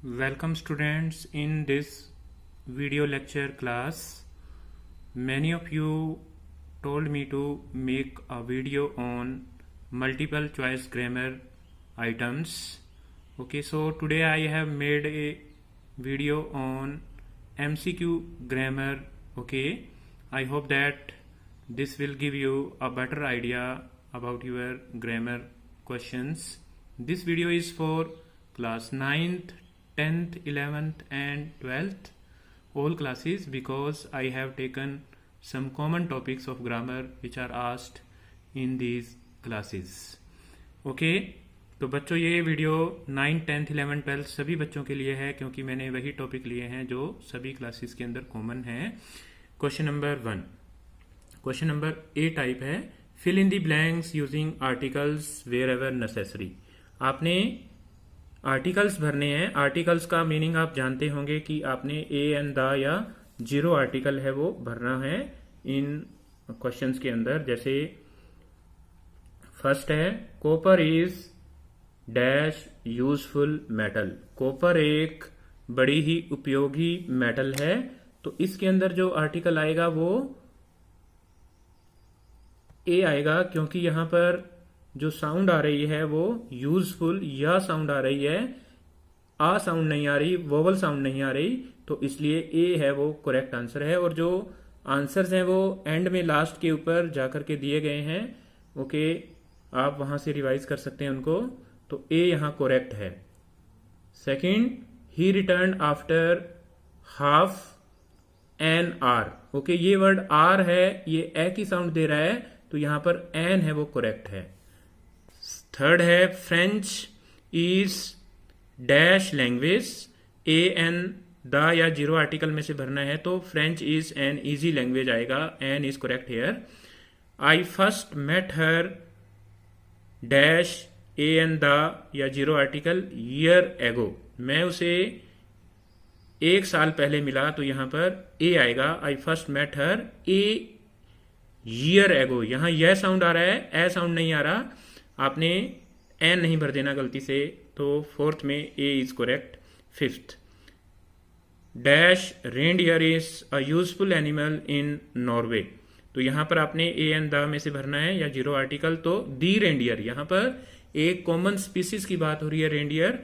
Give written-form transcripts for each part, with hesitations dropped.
Welcome students in this video lecture class. Many of you told me to make a video on multiple choice grammar items. Okay, so today I have made a video on MCQ grammar. Okay, I hope that this will give you a better idea about your grammar questions. This video is for class 9th, 10th, 11th and 12th, all classes, because I have taken some common topics of grammar which are asked in these classes. Okay, तो बच्चों ये video 9, 10th, 11th, 12th सभी बच्चों के लिए है, क्योंकि मैंने वही टॉपिक लिए हैं जो सभी क्लासेस के अंदर कॉमन है. Question number 1. Question number a type है, fill in the blanks using articles wherever necessary. आपने आर्टिकल्स भरने हैं. आर्टिकल्स का मीनिंग आप जानते होंगे कि आपने ए एंड द या जीरो आर्टिकल है वो भरना है इन क्वेश्चंस के अंदर. जैसे फर्स्ट है, copper is dash useful metal. Copper एक बड़ी ही उपयोगी मेटल है. तो इसके अंदर जो आर्टिकल आएगा वो ए आएगा, क्योंकि यहां पर जो साउंड आ रही है वो यूजफुल या साउंड आ रही है, आ साउंड नहीं आ रही, वोवल साउंड नहीं आ रही, तो इसलिए ए है वो करेक्ट आंसर है. और जो आंसर्स हैं वो एंड में लास्ट के ऊपर जाकर के दिए गए हैं. ओके, आप वहां से रिवाइज कर सकते हैं उनको. तो ए यहां करेक्ट है. Second, he return after half an hour. Okay, ये वर्ड आर है, ये ए की साउंड दे रहा है, तो यहां पर एन है वो करेक्ट है. थर्ड है, French is dash language. A an the या जीरो आर्टिकल में से भरना है, तो French is an easy language आएगा. An is correct here. I first met her dash a an the या जीरो आर्टिकल ईयर एगो. मैं उसे 1 साल पहले मिला, तो यहां पर ए आएगा. I first met her a year ago. यहां यह साउंड आ रहा है, ए साउंड नहीं आ रहा. आपने एन नहीं भर देना गलती से. तो फोर्थ में a is correct. Fifth, dash reindeer is a useful animal in Norway. तो यहां पर आपने ए एन द में से भरना है या जीरो आर्टिकल. तो दी रेनडियर, यहां पर एक कॉमन स्पीसीज की बात हो रही है, reindeer.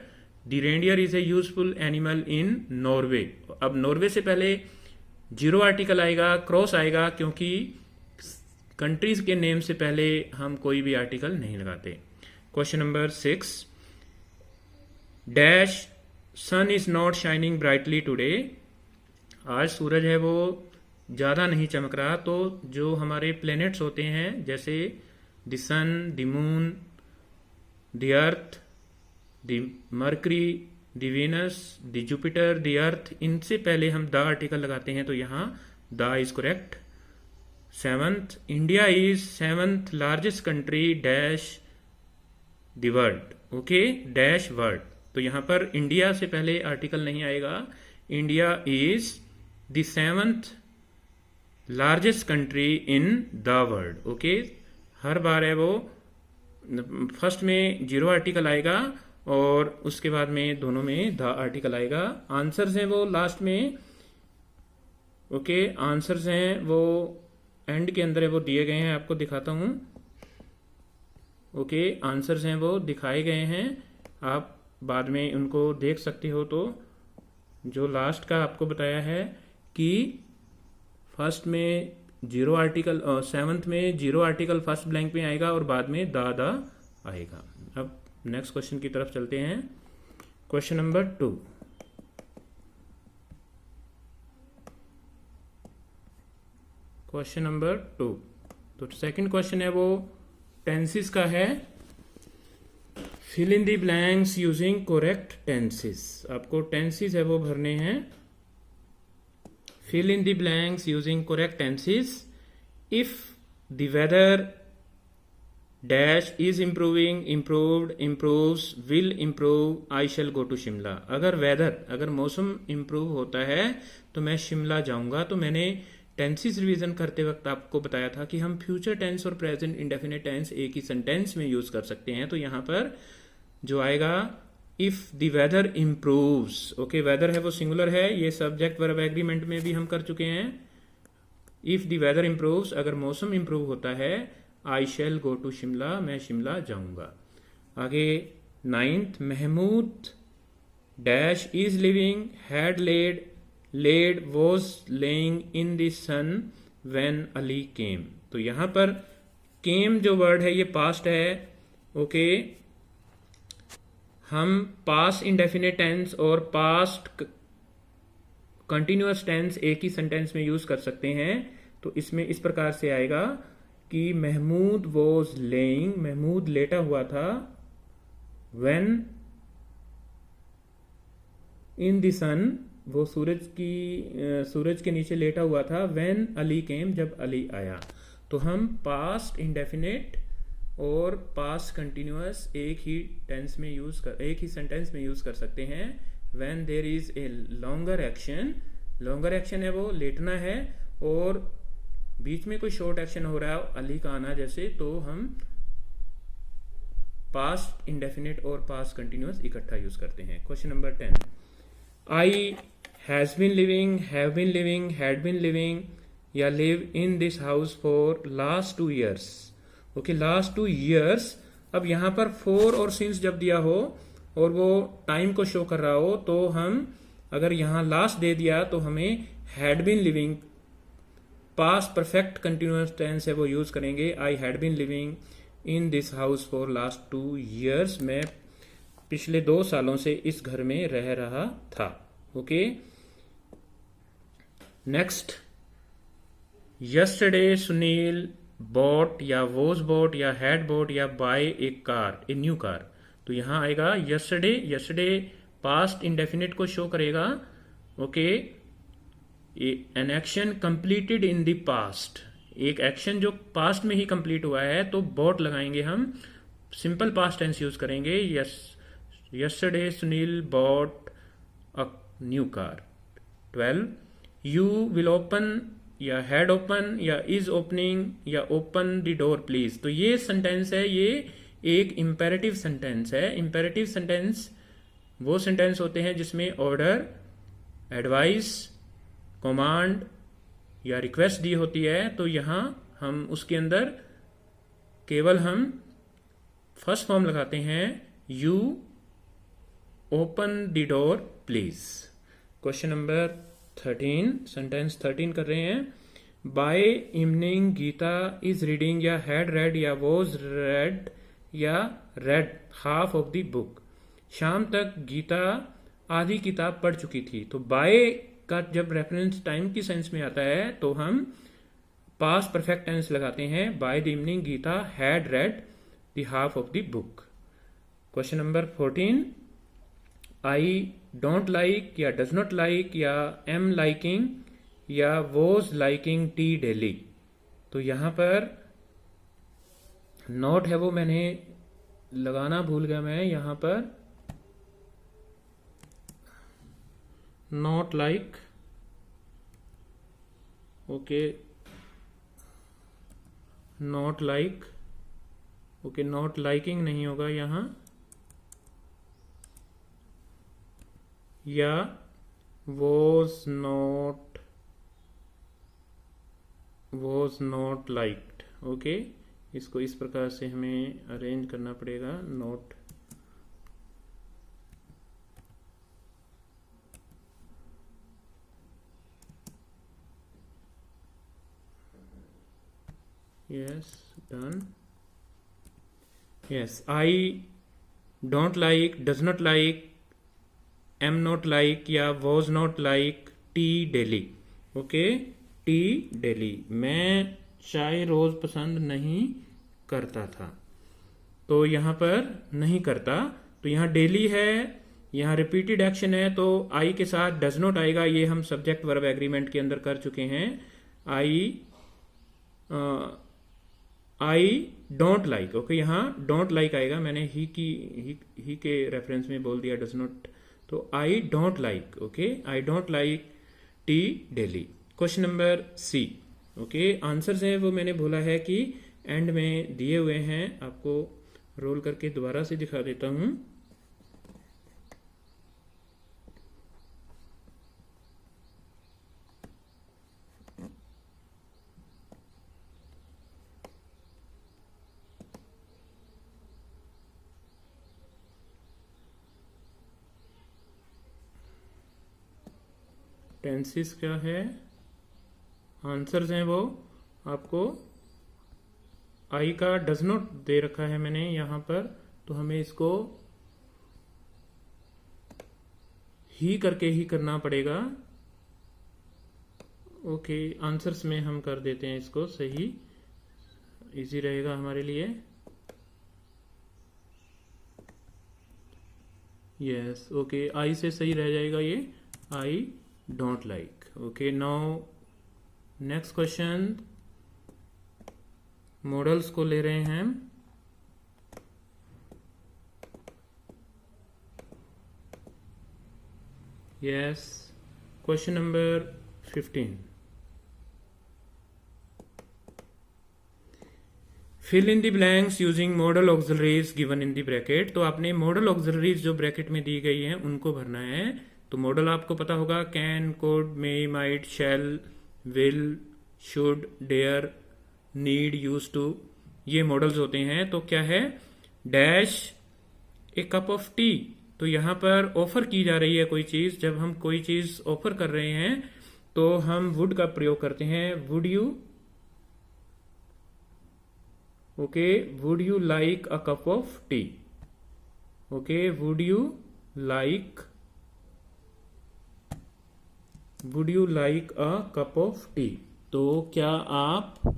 The reindeer is a useful animal in Norway. अब नॉर्वे से पहले जीरो आर्टिकल आएगा, क्रॉस आएगा, क्योंकि कंट्रीज के नेम से पहले हम कोई भी आर्टिकल नहीं लगाते. Question number 6, dash sun is not shining brightly today. आज सूरज है वो ज्यादा नहीं चमक रहा. तो जो हमारे प्लैनेट्स होते हैं, जैसे the sun, the moon, the earth, the Mercury, the Venus, the Jupiter, the earth, इनसे पहले हम द आर्टिकल लगाते हैं, तो यहां the is correct. Seventh, India is 7th largest country dash the world. Okay, dash world. तो यहां पर इंडिया से पहले आर्टिकल नहीं आएगा. India is the 7th largest country in the world. Okay, हर बार है वो फर्स्ट में जीरो आर्टिकल आएगा और उसके बाद में दोनों में द आर्टिकल आएगा. आंसर्स हैं वो लास्ट में. ओके, आंसर्स हैं वो एंड के अंदर है वो दिए गए हैं, आपको दिखाता हूं. ओके, आंसर्स हैं वो दिखाए गए हैं, आप बाद में उनको देख सकते हो. तो जो लास्ट का आपको बताया है कि फर्स्ट में जीरो आर्टिकल, 7th में जीरो आर्टिकल फर्स्ट ब्लैंक में आएगा और बाद में द आएगा. अब नेक्स्ट क्वेश्चन की तरफ चलते हैं. Question number 2. Question number 2. तो सेकंड क्वेश्चन है वो टेंसेस का है. Fill in the blanks using correct tenses. आपको टेंसेस है वो भरने हैं. Fill in the blanks using correct tenses. If the weather dash is improving, improved, improves, will improve, I shall go to Shimla. अगर मौसम इम्प्रूव होता है तो मैं शिमला जाऊंगा. तो मैंने टेंसेस रिवीजन करते वक्त आपको बताया था कि हम फ्यूचर टेंस और प्रेजेंट इंडेफिनिट टेंस एक ही सेंटेंस में यूज कर सकते हैं. तो यहां पर जो आएगा if the weather improves, okay weather है वो सिंगुलर है, ये सब्जेक्ट वर्ब एग्रीमेंट में भी हम कर चुके हैं। इफ द वेदर इम्प्रूव्स, अगर मौसम इम्प्रूव होता है, आई शैल गो टू शिमला, मैं शिमला जाऊंगा। आगे 9th, Mahmood dash is living, had laid was lying in the sun when Ali came. तो यहां पर केम जो वर्ड है ये पास्ट है, ओके हम पास्ट इंडेफिनिट टेंस और पास्ट कंटिन्यूअस टेंस एक ही सेंटेंस में यूज कर सकते हैं। तो इसमें इस प्रकार से आएगा कि महमूद वॉज लेइंग, महमूद लेटा हुआ था, व्हेन इन द सन, वो सूरज के नीचे लेटा हुआ था, व्हेन अली केम, जब अली आया। तो हम पास्ट इंडेफिनिट और पास्ट कंटिन्यूअस एक ही सेंटेंस में यूज कर सकते हैं। When there is a longer action, longer action है वो लेटना है, और बीच में कोई शॉर्ट एक्शन हो रहा है अली का आना जैसे, तो हम पास्ट इंडेफिनिट और पास्ट कंटिन्यूअस इकट्ठा यूज करते हैं। Question number 10, I has been living, have been living, had been living या live in this house for last 2 years। Okay last 2 years, अब यहां पर फॉर और सिंस जब दिया हो और वो टाइम को शो कर रहा हो, तो हम अगर यहां लास्ट दे दिया तो हमें had been living, past perfect continuous tense है वो यूज करेंगे। I had been living in this house for last 2 years, मैं पिछले 2 सालों से इस घर में रह रहा था। Okay next, yesterday Sunil bought या वॉज बॉट या हैड बॉट या buy a car, a new car. तो यहां आएगा यस्टरडे, यस्टरडे पास्ट इंडेफिनिट को शो करेगा। Okay an action completed in the past, एक एक्शन जो पास्ट में ही कंप्लीट हुआ है, तो बॉट लगाएंगे हम, सिंपल पास्ट टेंस यूज करेंगे। Yesterday Sunil bought a new car. 12, you will open या हैड ओपन या इज ओपनिंग या ओपन द डोर प्लीज। तो ये सेंटेंस है, ये एक इंपेरेटिव सेंटेंस है। इंपेरेटिव सेंटेंस वो सेंटेंस होते हैं जिसमें ऑर्डर, एडवाइस, कमांड या रिक्वेस्ट दी होती है। तो यहां हम उसके अंदर केवल हम फर्स्ट फॉर्म लगाते हैं, you open the door please. Question number 13, sentence 13 कर रहे हैं। By evening Geeta is reading या हैड रेड या वॉज रेड या read half of the book. शाम तक गीता आधी किताब पढ़ चुकी थी। तो बाय का जब रेफरेंस टाइम की सेंस में आता है तो हम पास्ट परफेक्ट टेंस लगाते हैं। By the evening Geeta had read the half of the book. Question number 14, I don't like या डज नॉट लाइक या एम लाइकिंग या वॉज लाइकिंग टी डेली। तो यहां पर नॉट है वो मैंने लगाना भूल गया, मैं यहां पर not like, okay not like, okay not liking नहीं होगा यहां, या वॉज नॉट लाइक्ड। ओके इसको इस प्रकार से हमें अरेंज करना पड़ेगा। Not, yes done. Yes I don't like, does not like, am not like या was not like tea daily. Okay tea daily, मैं चाय रोज पसंद नहीं करता था। तो यहां पर नहीं करता, तो यहां डेली है, यहां रिपीटेड एक्शन है, तो आई के साथ डज नॉट आएगा। ये हम सब्जेक्ट वर्ब एग्रीमेंट के अंदर कर चुके हैं। आई डोंट लाइक, ओके यहां डोंट लाइक आएगा, मैंने ही के रेफरेंस में बोल दिया डज नॉट। तो I don't like, okay I don't like tea daily. Question number C, okay answers है वो मैंने बोला है कि एंड में दिए हुए हैं, आपको रोल करके दोबारा से दिखा देता हूं। टेंसेस क्या है, आंसर्स हैं वो आपको आई का डज नॉट दे रखा है मैंने यहाँ पर, तो हमें इसको ही करके ही करना पड़ेगा। ओके, आंसर्स में हम कर देते हैं इसको सही, इजी रहेगा हमारे लिए। यस, ओके, आई से सही रह जाएगा ये, I don't like. Okay, now next question, modals को ले रहे हैं हम। Yes, question number 15, fill in the blanks using modal auxiliaries given in the bracket. तो आपने मॉडल ऑक्सिलरीज जो ब्रैकेट में दी गई हैं उनको भरना है। तो मॉडल आपको पता होगा, can, could, may, might, shall, will, should, dare, need, use to, ये मॉडल्स होते हैं। तो क्या है, dash a cup of tea. तो यहां पर ऑफर की जा रही है कोई चीज, जब हम कोई चीज ऑफर कर रहे हैं तो हम वुड का प्रयोग करते हैं, would you, okay, would you like a cup of T. Okay, would you like a cup of tea. तो क्या आप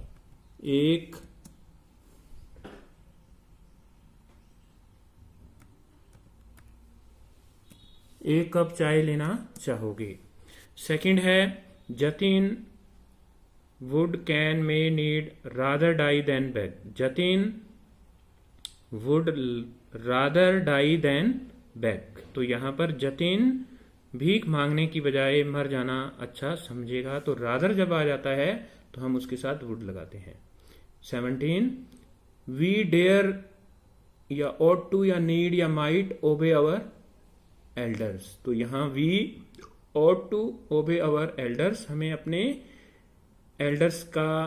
एक कप चाय लेना चाहोगे। सेकंड है, Jatin would, can, may, need, rather die than beg. Jatin would rather die than beg. तो यहां पर जतिन भीख मांगने की बजाय मर जाना अच्छा समझेगा, तो रादर जब आ जाता है तो हम उसके साथ वुड लगाते हैं। 17, वी डेयर या ought टू या नीड या माइट ओबे अवर एल्डर्स। तो यहां we ought to obey our elders, हमें अपने एल्डर्स का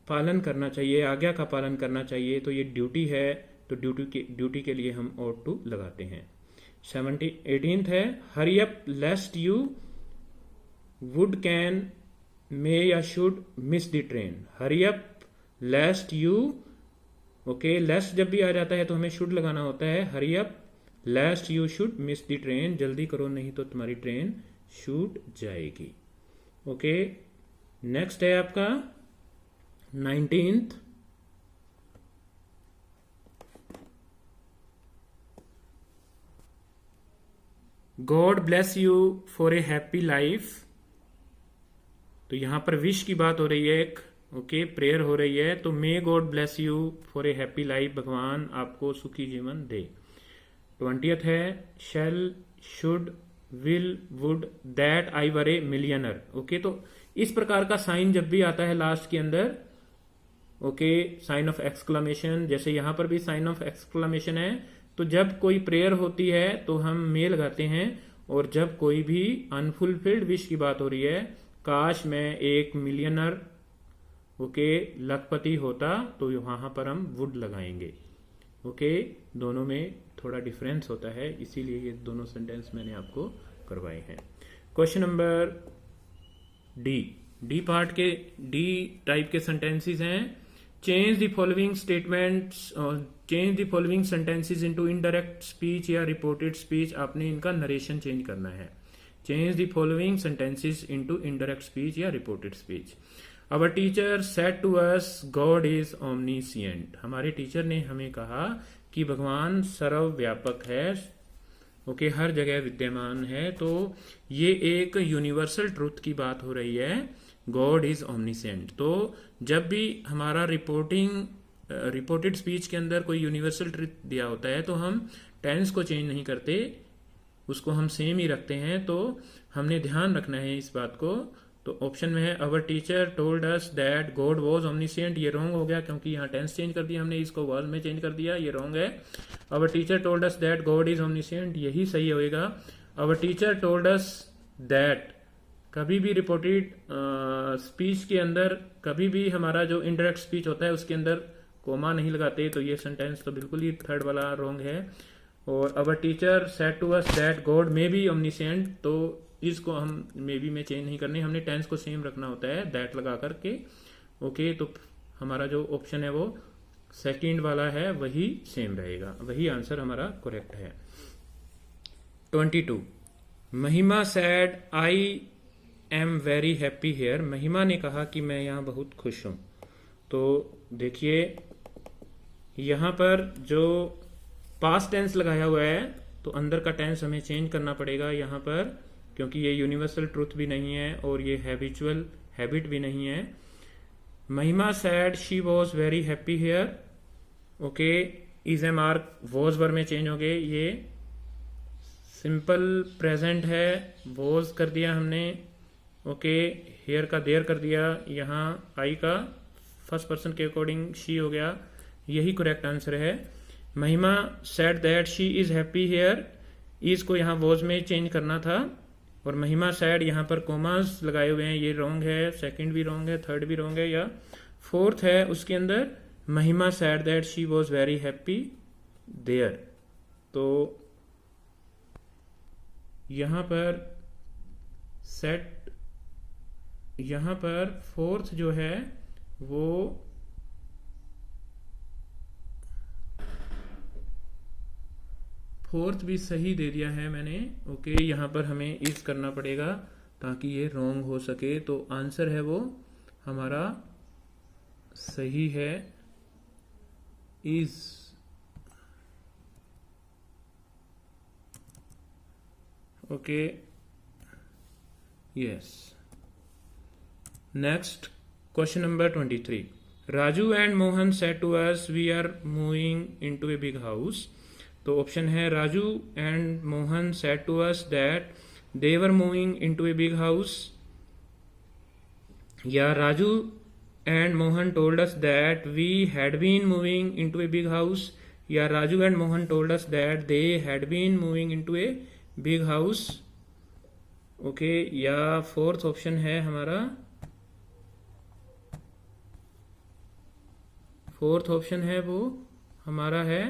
पालन करना चाहिए, आज्ञा का पालन करना चाहिए। तो ये ड्यूटी है, तो ड्यूटी के लिए हम ought टू लगाते हैं। 18th है, hurry up lest you would, can, may या should miss the train. Hurry up lest you, okay, lest जब भी आ जाता है तो हमें शुड लगाना होता है। Hurry up lest you should miss the train, जल्दी करो नहीं तो तुम्हारी ट्रेन छूट जाएगी। ओके, नेक्स्ट है आपका 19th, God bless you for a happy life. तो यहां पर विश की बात हो रही है, एक ओके, प्रेयर हो रही है। तो may God bless you for a happy life, भगवान आपको सुखी जीवन दे। 20th है, shall, should, will, would, that I were a millionaire. Okay, तो इस प्रकार का साइन जब भी आता है लास्ट के अंदर, ओके, साइन ऑफ एक्सक्लेमेशन, जैसे यहां पर भी साइन ऑफ एक्सक्लेमेशन है। तो जब कोई प्रेयर होती है तो हम मे लगाते हैं, और जब कोई भी अनफुलफिल्ड विश की बात हो रही है, काश मैं एक मिलियनर, ओके, लखपति होता, तो वहां पर हम वुड लगाएंगे। ओके, दोनों में थोड़ा डिफरेंस होता है, इसीलिए ये दोनों सेंटेंस मैंने आपको करवाए हैं। क्वेश्चन नंबर डी पार्ट के डी टाइप के सेंटेंसेस हैं। Change the following statements, change the following sentences into indirect speech या रिपोर्टेड स्पीच। आपने इनका नरेशन चेंज करना है। Change the following sentences into indirect speech या reported speech. Our teacher said to us God is omniscient. हमारे teacher ने हमें कहा कि भगवान सर्वव्यापक है, ओके, हर जगह विद्यमान है। तो ये एक यूनिवर्सल ट्रूथ की बात हो रही है, गॉड इज ओमनीसेंट। तो जब भी हमारा रिपोर्टेड स्पीच के अंदर कोई यूनिवर्सल ट्रूथ दिया होता है तो हम टेंस को चेंज नहीं करते, उसको हम सेम ही रखते हैं। तो हमने ध्यान रखना है इस बात को। तो ऑप्शन में है, our teacher told us that God was omniscient. ये रॉन्ग हो गया क्योंकि यहाँ टेंस चेंज कर दिया हमने, इसको वाज में चेंज कर दिया, ये रॉन्ग है। Our teacher told us that God is omniscient, यही सही होएगा। Our teacher told us that, कभी भी रिपोर्टेड स्पीच के अंदर, कभी भी हमारा जो इनडायरेक्ट स्पीच होता है उसके अंदर कोमा नहीं लगाते, तो ये सेंटेंस तो बिल्कुल ही थर्ड वाला रॉन्ग है। और our teacher said to us that God may be omniscient, तो इज को हम मे बी में चेंज नहीं करनी, हमने टेंस को सेम रखना होता है दैट लगा करके। ओके, तो हमारा जो ऑप्शन है वो सेकंड वाला है वही सेम रहेगा, वही आंसर हमारा करेक्ट है। 22 Mahima said I am very happy here. Mahima ने कहा कि मैं यहाँ बहुत खुश हूं। तो देखिए यहाँ पर जो पास्ट टेंस लगाया हुआ है तो अंदर का टेंस हमें चेंज करना पड़ेगा यहाँ पर, क्योंकि ये यूनिवर्सल ट्रूथ भी नहीं है और ये हैबिचुअल हैबिट भी नहीं है। Mahima said she was very happy here. Okay, is a mark was verb में चेंज हो गए। ये सिंपल प्रेजेंट है, वॉज कर दिया हमने। ओके, हेयर का देयर कर दिया, यहाँ आई का फर्स्ट पर्सन के अकॉर्डिंग शी हो गया, यही करेक्ट आंसर है। Mahima said that she is happy here, is को यहाँ वॉज में चेंज करना था और महिमा सेड यहाँ पर कोमास लगाए हुए हैं, ये रॉन्ग है, सेकंड भी रॉन्ग है, थर्ड भी रॉन्ग है, या फोर्थ है उसके अंदर Mahima said that she was very happy there. तो यहाँ पर सेट, यहाँ पर फोर्थ जो है वो फोर्थ भी सही दे दिया है मैंने। ओके, यहाँ पर हमें इज करना पड़ेगा ताकि ये रॉन्ग हो सके। तो आंसर है वो हमारा सही है is. Okay, yes. Next question number 23 Raju and Mohan said to us we are moving into a big house. तो ऑप्शन है Raju and Mohan said to us that they were moving into a big house, या Raju and Mohan told us that we had been moving into a big house, या Raju and Mohan told us that they had been moving into a big house. Okay, या fourth option है हमारा, fourth option है वो हमारा है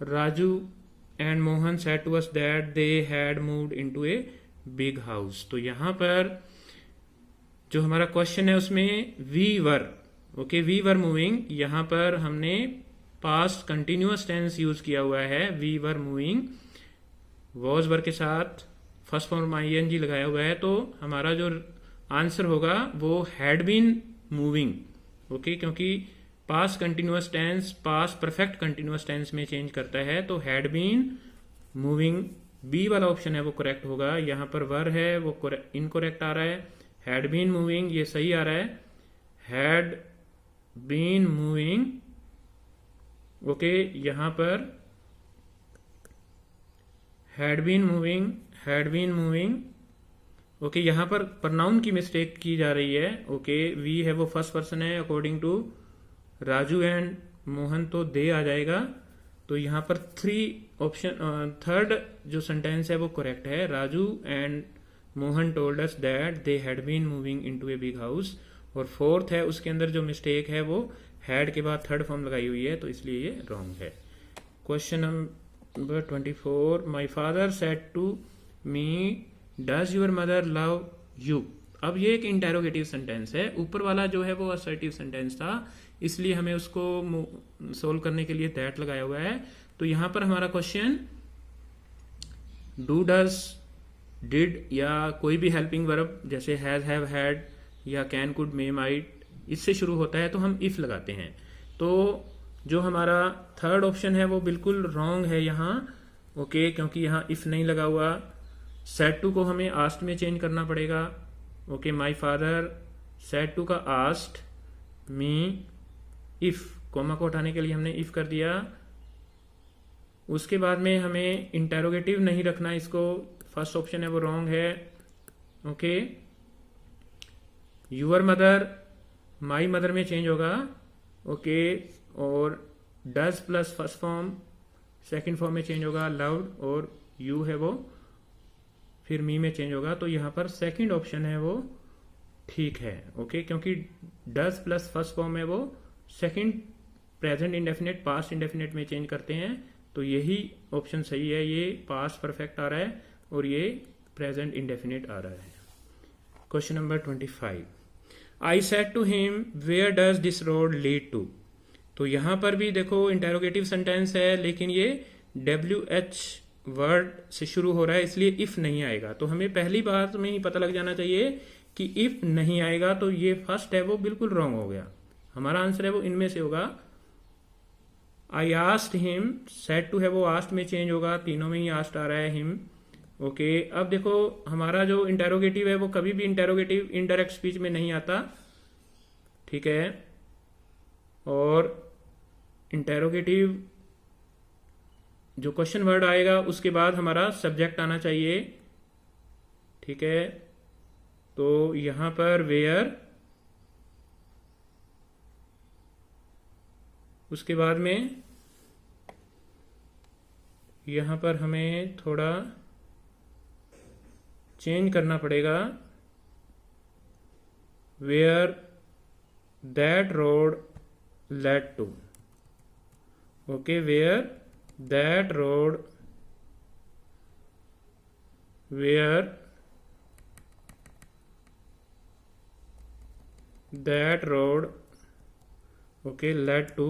Raju and Mohan said to us that they had moved into a big house. तो यहां पर जो हमारा क्वेश्चन है उसमें we were, okay, we were moving, यहां पर हमने पास्ट कंटिन्यूअस टेंस यूज किया हुआ है। We were moving was were के साथ फर्स्ट फॉर्म आईएनजी लगाया हुआ है, तो हमारा जो आंसर होगा वो हैड बीन मूविंग। ओके, क्योंकि past continuous tense past perfect continuous tense में चेंज करता है, तो हैड बीन मूविंग बी वाला ऑप्शन है वो करेक्ट होगा। यहाँ पर वर है वो इनकरेक्ट आ रहा है, हैड बीन मूविंग ये सही आ रहा है, हैड बीन मूविंग। ओके, यहाँ पर had been moving, had been moving. Okay, यहाँ पर प्रोनाउन की मिस्टेक की जा रही है। ओके, वी है वो फर्स्ट पर्सन है, according to Raju and Mohan तो दे आ जाएगा। तो यहाँ पर थर्ड जो सेंटेंस है वो करेक्ट है, Raju and Mohan told us that they had been moving into a big house. और फोर्थ है उसके अंदर जो मिस्टेक है वो हैड के बाद थर्ड फॉर्म लगाई हुई है, तो इसलिए ये रॉन्ग है। Question number 24 my father said to me does your mother love you. अब ये एक इंटेरोगेटिव सेंटेंस है, ऊपर वाला जो है वो असर्टिव सेंटेंस था, इसलिए हमें उसको सोल्व करने के लिए दैट लगाया हुआ है। तो यहां पर हमारा क्वेश्चन डू डज डिड या कोई भी हेल्पिंग वर्ब जैसे हैज हैव हैड या कैन कुड मे माइट इससे शुरू होता है तो हम इफ लगाते हैं। तो जो हमारा थर्ड ऑप्शन है वो बिल्कुल रॉन्ग है यहाँ। ओके, क्योंकि यहाँ इफ नहीं लगा हुआ। सेड टू को हमें आस्ट में चेंज करना पड़ेगा। Okay, my father said to का आस्ट मी इफ, कोमा को उठाने के लिए हमने इफ कर दिया। उसके बाद में हमें इंटेरोगेटिव नहीं रखना, इसको फर्स्ट ऑप्शन है वो रॉन्ग है। Okay, your mother my mother में चेंज होगा। ओके, और does plus first form second form में चेंज होगा, लव्ड, और यू है वो फिर मी में चेंज होगा। तो यहाँ पर सेकंड ऑप्शन है वो ठीक है। ओके, क्योंकि डज प्लस फर्स्ट फॉर्म है वो second present indefinite past indefinite में चेंज करते हैं, तो यही ऑप्शन सही है। ये पास्ट परफेक्ट आ रहा है और ये प्रेजेंट इंडेफिनिट आ रहा है। Question number 25, I said to him where does this road lead to. तो यहां पर भी देखो इंटेरोगेटिव सेंटेंस है, लेकिन ये WH वर्ड से शुरू हो रहा है, इसलिए इफ नहीं आएगा। तो हमें पहली बात में ही पता लग जाना चाहिए कि इफ नहीं आएगा तो ये फर्स्ट है वो बिल्कुल रॉन्ग हो गया। हमारा आंसर है वो इनमें से होगा। I asked him, said to है वो आस्क्ड में चेंज होगा, तीनों में ही आस्क्ड आ रहा है हिम। ओके, अब देखो हमारा जो इंटेरोगेटिव है वो कभी भी इंटेरोगेटिव इनडायरेक्ट स्पीच में नहीं आता, ठीक है। और इंटेरोगेटिव जो क्वेश्चन वर्ड आएगा उसके बाद हमारा सब्जेक्ट आना चाहिए, ठीक है। तो यहां पर वेयर, उसके बाद में यहां पर हमें थोड़ा चेंज करना पड़ेगा, where that road led to. Okay, where that road, where that road, okay, led to,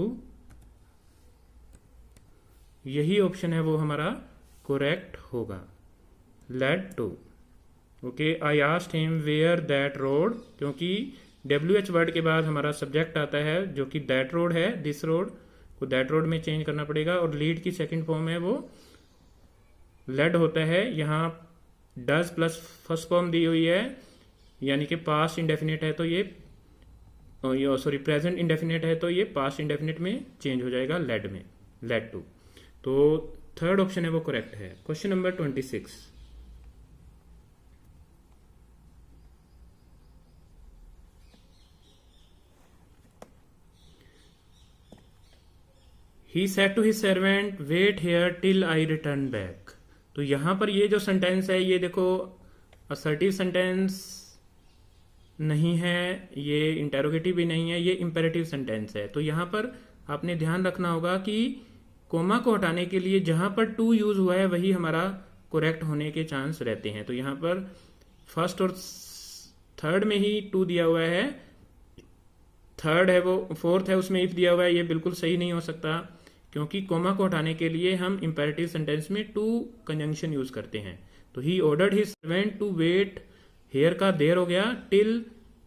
यही ऑप्शन है वो हमारा करेक्ट होगा, led to. Okay, I asked him where that road, क्योंकि WH वर्ड के बाद हमारा सब्जेक्ट आता है जो कि दैट रोड है, दिस रोड को दैट रोड में चेंज करना पड़ेगा। और लीड की सेकंड फॉर्म है वो लेड होता है। यहाँ डज प्लस फर्स्ट फॉर्म दी हुई है, यानी कि पास्ट इंडेफिनिट है तो ये सॉरी प्रेजेंट इंडेफिनिट है तो ये पास्ट इंडेफिनिट में चेंज हो जाएगा लेड में, लेड टू। तो थर्ड ऑप्शन है वो करेक्ट है। Question number 26, he said to his servant wait here till I return back. तो यहां पर ये जो सेंटेंस है ये देखो असर्टिव सेंटेंस नहीं है, ये इंटेरोगेटिव भी नहीं है, ये इंपेरेटिव सेंटेंस है। तो यहां पर आपने ध्यान रखना होगा कि कोमा को हटाने के लिए जहां पर टू यूज हुआ है वही हमारा करेक्ट होने के चांस रहते हैं। तो यहां पर फर्स्ट और थर्ड में ही टू दिया हुआ है, थर्ड है वो फोर्थ है उसमें इफ दिया हुआ है, ये बिल्कुल सही नहीं हो सकता, क्योंकि कोमा को हटाने के लिए हम इंपेरेटिव सेंटेंस में टू कंजंक्शन यूज करते हैं। तो he ordered his servant to wait, here का देर हो गया, टिल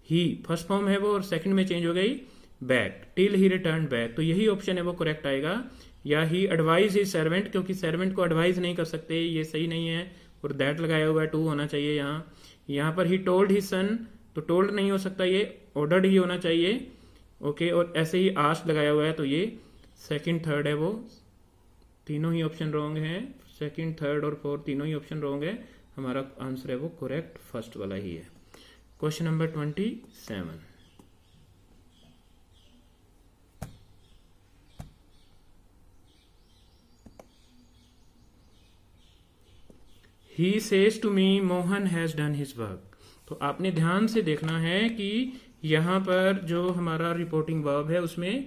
ही फर्स्ट फॉर्म है वो और सेकंड में चेंज हो गई बैक, टिल ही रिटर्न बैक। तो यही ऑप्शन है वो करेक्ट आएगा। या ही एडवाइज हिज सर्वेंट, क्योंकि सर्वेंट को एडवाइज नहीं कर सकते, ये सही नहीं है, और दैट लगाया हुआ है, टू होना चाहिए यहाँ पर ही टोल्ड हिज सन, तो टोल्ड नहीं हो सकता, ये ऑर्डर्ड ही होना चाहिए। ओके, और ऐसे ही आस्क्ड लगाया हुआ है, तो ये सेकंड थर्ड है वो, तीनों ही ऑप्शन रॉन्ग है, सेकंड थर्ड और फोर्थ तीनों ही ऑप्शन रॉन्ग है। हमारा आंसर है वो करेक्ट फर्स्ट वाला ही है। Question number 27, he says to me Mohan has done his work. तो आपने ध्यान से देखना है कि यहां पर जो हमारा रिपोर्टिंग वर्ब है उसमें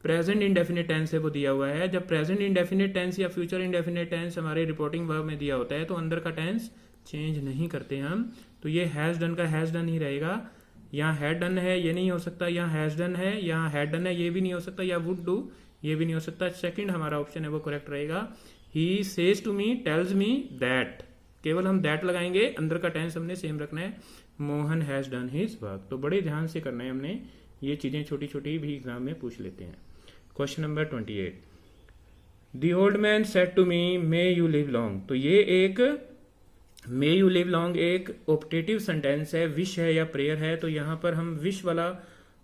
प्रेजेंट इंडेफिनिट टेंस है वो दिया हुआ है। जब प्रेजेंट इंडेफिनिट टेंस या फ्यूचर इंडेफिनिट टेंस हमारे रिपोर्टिंग वर्ब में दिया होता है तो अंदर का टेंस चेंज नहीं करते हम, तो ये हैज डन का हैज डन ही रहेगा। यहाँ हैड डन है ये नहीं हो सकता, यहाँ हैज डन है, यहाँ हैड डन है ये भी नहीं हो सकता, या वुड डू ये भी नहीं हो सकता। सेकंड हमारा ऑप्शन है वो करेक्ट रहेगा। He says to me tells me that, केवल हम दैट लगाएंगे, अंदर का टेंस हमने सेम रखना है, Mohan has done his work. तो बड़े ध्यान से करना है हमने, ये चीजें छोटी छोटी भी एग्जाम में पूछ लेते हैं। Question number 28, the old man said to me may you live long. तो ये एक मे यू लिव लॉन्ग एक ऑप्टेटिव सेंटेंस है, विश है या प्रेयर है, तो यहाँ पर हम विश वाला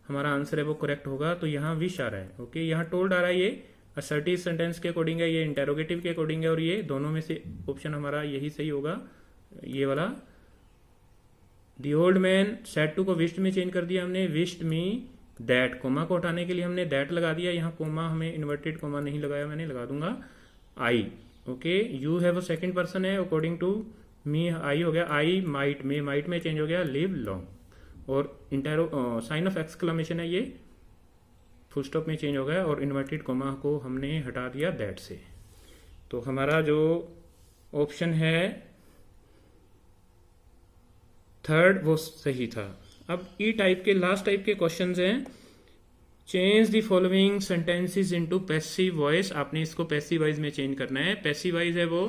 हमारा आंसर है वो करेक्ट होगा। तो यहाँ विश आ रहा है, ओके, यहाँ टोल्ड आ रहा है, ये असर्टिव सेंटेंस के अकॉर्डिंग है, ये इंटेरोगेटिव के अकॉर्डिंग है, और ये दोनों में से ऑप्शन हमारा यही सही होगा, ये वाला। The old man said to को विश्ड में चेंज कर दिया हमने, विश्ड मी दैट, कोमा को हटाने के लिए हमने दैट लगा दिया, यहाँ कोमा हमें इन्वर्टेड कोमा नहीं लगाया, मैंने लगा दूंगा आई। ओके, यू है वो सेकंड पर्सन है, अकॉर्डिंग टू मी आई हो गया, आई माइट में चेंज हो गया लिव लॉन्ग, और इंटेरो साइन ऑफ एक्सक्लेमेशन है ये फुल स्टॉप में चेंज हो गया और इन्वर्टेड कोमा को हमने हटा दिया दैट से। तो हमारा जो ऑप्शन है थर्ड वो सही था। अब ई टाइप के लास्ट टाइप के क्वेश्चंस हैं। Change the following sentences into passive voice. आपने इसको पैसिव वॉइस में चेंज करना है। पैसिव वॉइस है वो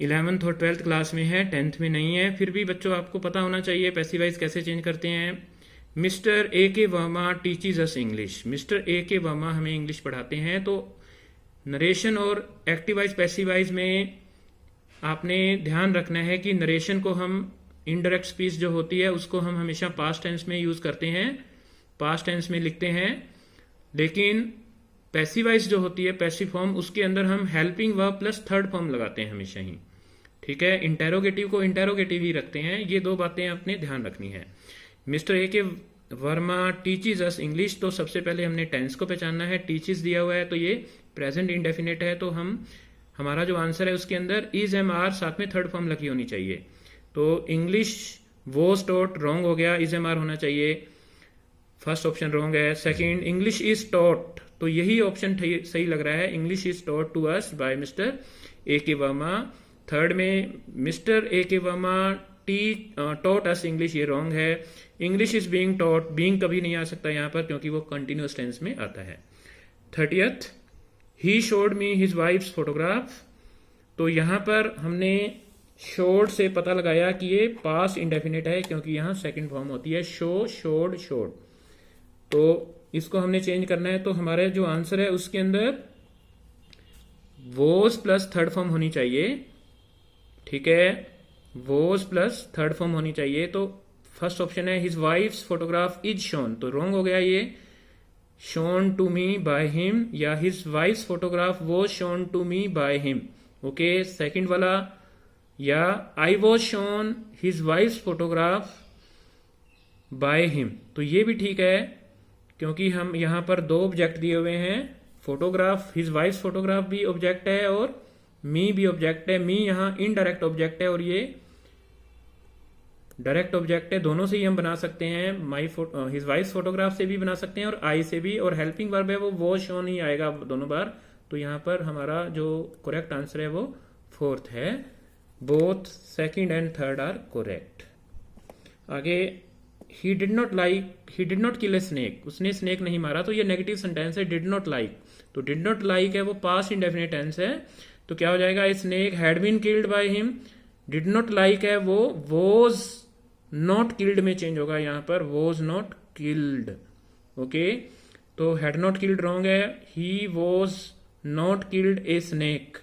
11th और 12th क्लास में है, 10th में नहीं है। फिर भी बच्चों आपको पता होना चाहिए पैसिव वॉइस कैसे चेंज करते हैं। Mister A K Verma टीचीज us English. Mister A K Verma हमें इंग्लिश पढ़ाते हैं। तो नरेशन और एक्टिव वॉइस पैसिव वॉइस में आपने ध्यान रखना है कि नरेशन को हम इनडायरेक्ट स्पीच जो होती है उसको हम हमेशा पास्ट टेंस में यूज करते हैं, पास्ट टेंस में लिखते हैं। लेकिन पैसिव वॉइस जो होती है पैसिव फॉर्म, उसके अंदर हम helping verb plus third form लगाते हैं हमेशा ही। ठीक है, इंटेरोगेटिव को इंटेरोगेटिव ही रखते हैं। ये दो बातें आपने ध्यान रखनी है। Mister A K Verma टीचीज us English, तो सबसे पहले हमने टेंस को पहचानना है। टीचीज दिया हुआ है तो ये प्रेजेंट इंडेफिनिट है, तो हमारा जो आंसर है उसके अंदर इज एम आर साथ में थर्ड फॉर्म लगी होनी चाहिए। तो इंग्लिश वॉज टॉट रॉन्ग हो गया, इज एम आर होना चाहिए। फर्स्ट ऑप्शन रॉन्ग है। सेकंड इंग्लिश इज टॉट, तो यही ऑप्शन सही लग रहा है। English is taught to us by Mister A K Verma. Third में Mister A K Verma taught us English, ये रॉन्ग है। English is being taught, being कभी नहीं आ सकता यहाँ पर क्योंकि वो कंटिन्यूअस टेंस में आता है। 30th he showed me his wife's photograph, तो यहाँ पर हमने शोड से पता लगाया कि ये पास्ट इंडेफिनिट है क्योंकि यहाँ सेकंड फॉर्म होती है शो, शोड, शोड। तो इसको हमने चेंज करना है। तो हमारे जो आंसर है उसके अंदर वोज प्लस थर्ड फॉर्म होनी चाहिए। ठीक है, वोज प्लस थर्ड फॉर्म होनी चाहिए। तो फर्स्ट ऑप्शन है his wife's photograph is shown, तो रॉन्ग हो गया ये। Shown to me by him या his wife's photograph was shown to me by him. Okay, second वाला या I was shown his wife's photograph by him, तो ये भी ठीक है क्योंकि हम यहां पर दो ऑब्जेक्ट दिए हुए हैं। फोटोग्राफ, हिज वाइफ्स फोटोग्राफ भी ऑब्जेक्ट है और मी भी ऑब्जेक्ट है। मी यहां इनडायरेक्ट ऑब्जेक्ट है और ये डायरेक्ट ऑब्जेक्ट है। दोनों से ही हम बना सकते हैं, हिज वाइफ्स फोटोग्राफ से भी बना सकते हैं और आई से भी। और हेल्पिंग वर्ब है वो वॉज शोन ही आएगा दोनों बार। तो यहां पर हमारा जो करेक्ट आंसर है वो फोर्थ है। Both second and third are correct. आगे he did not kill a snake, उसने स्नेक नहीं मारा, तो ये नेगेटिव सेंटेंस है। डिड नॉट लाइक, तो डिड नॉट लाइक है वो पास्ट इंडेफिनिट टेंस है, तो क्या हो जाएगा a snake had been killed by him. Did not like है वो वॉज नॉट किल्ड में चेंज होगा, यहां पर वॉज नॉट किल्ड। ओके, तो हैड नॉट किल्ड रॉन्ग है। He was not killed a snake,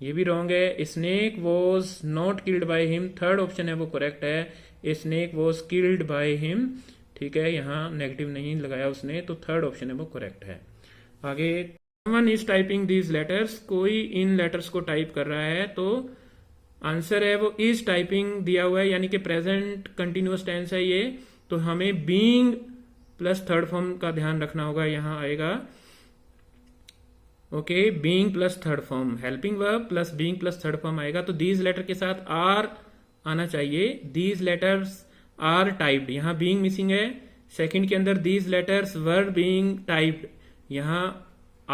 ये भी रॉन्ग है। Snake was not killed by him, third option है वो करेक्ट है। A snake was killed by him, ठीक है, यहाँ नेगेटिव नहीं लगाया उसने, तो थर्ड ऑप्शन है वो करेक्ट है। आगे someone is typing these letters, कोई इन लेटर्स को टाइप कर रहा है, तो आंसर है वो इज टाइपिंग दिया हुआ है, यानी कि प्रेजेंट कंटिन्यूअस टेंस है ये। तो हमें बीइंग प्लस थर्ड फॉर्म का ध्यान रखना होगा, यहां आएगा। Okay, being plus third form, helping verb plus being plus third form आएगा। तो दीज लेटर के साथ आर आना चाहिए। दीज लेटर्स आर टाइप्ड, यहां बीइंग मिसिंग है। सेकंड के अंदर these letters were being typed, यहां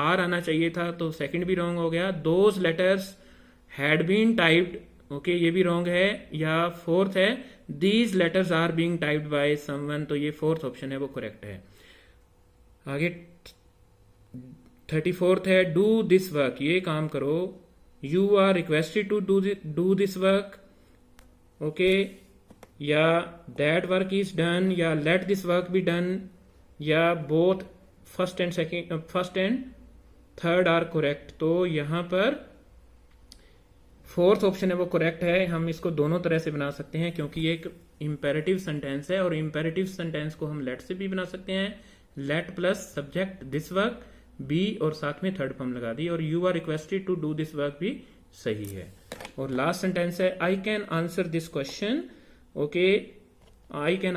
आर आना चाहिए था, तो सेकंड भी रॉन्ग हो गया। Those letters had been typed, okay, ये भी रॉन्ग है। या फोर्थ है these letters are being typed by someone, तो ये फोर्थ ऑप्शन है वो करेक्ट है। आगे 34th है डू दिस वर्क, ये काम करो। You are requested to do this work, okay, या दैट वर्क इज डन, या let this work be done, या both first and third are correct. तो यहां पर फोर्थ ऑप्शन है वो करेक्ट है। हम इसको दोनों तरह से बना सकते हैं क्योंकि ये एक इंपेरेटिव सेंटेंस है, और इंपेरेटिव सेंटेंस को हम लेट से भी बना सकते हैं। Let plus subject this work be और साथ में थर्ड फॉर्म लगा दी, और you are requested to do this work भी सही है। और लास्ट सेंटेंस है I can answer this question, okay, I can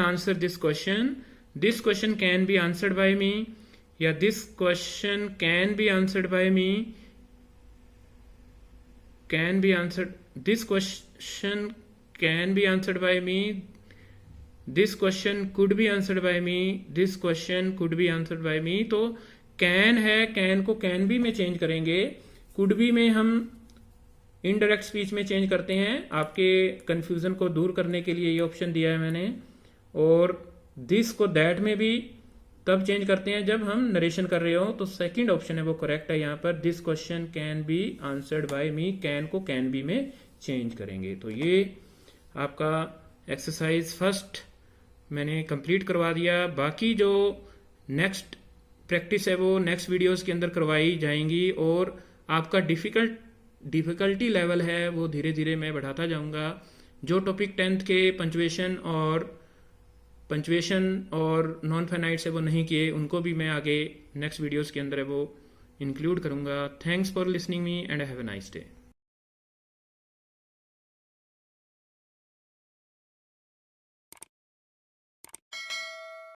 answer this question can be answered by me, या this question can be answered by me, can be answered, this question can be answered by me, this question could be answered by me, this question could be answered by me. तो can है, can को can be में change करेंगे, could be में हम indirect speech में change करते हैं। आपके कंफ्यूजन को दूर करने के लिए ये ऑप्शन दिया है मैंने। और दिस को दैट में भी तब चेंज करते हैं जब हम नरेशन कर रहे हो। तो सेकंड ऑप्शन है वो करेक्ट है यहाँ पर, this question can be answered by me, can को कैन बी में चेंज करेंगे। तो ये आपका एक्सरसाइज फर्स्ट मैंने कंप्लीट करवा दिया। बाकी जो नेक्स्ट प्रैक्टिस है वो नेक्स्ट वीडियोस के अंदर करवाई जाएंगी, और आपका डिफिकल्टी लेवल है वो धीरे धीरे मैं बढ़ाता जाऊंगा। जो टॉपिक 10th के पंचुएशन और नॉन फाइनाइट से वो नहीं किए, उनको भी मैं आगे नेक्स्ट वीडियोस के अंदर है वो इंक्लूड करूंगा। Thanks for listening me and have a nice day.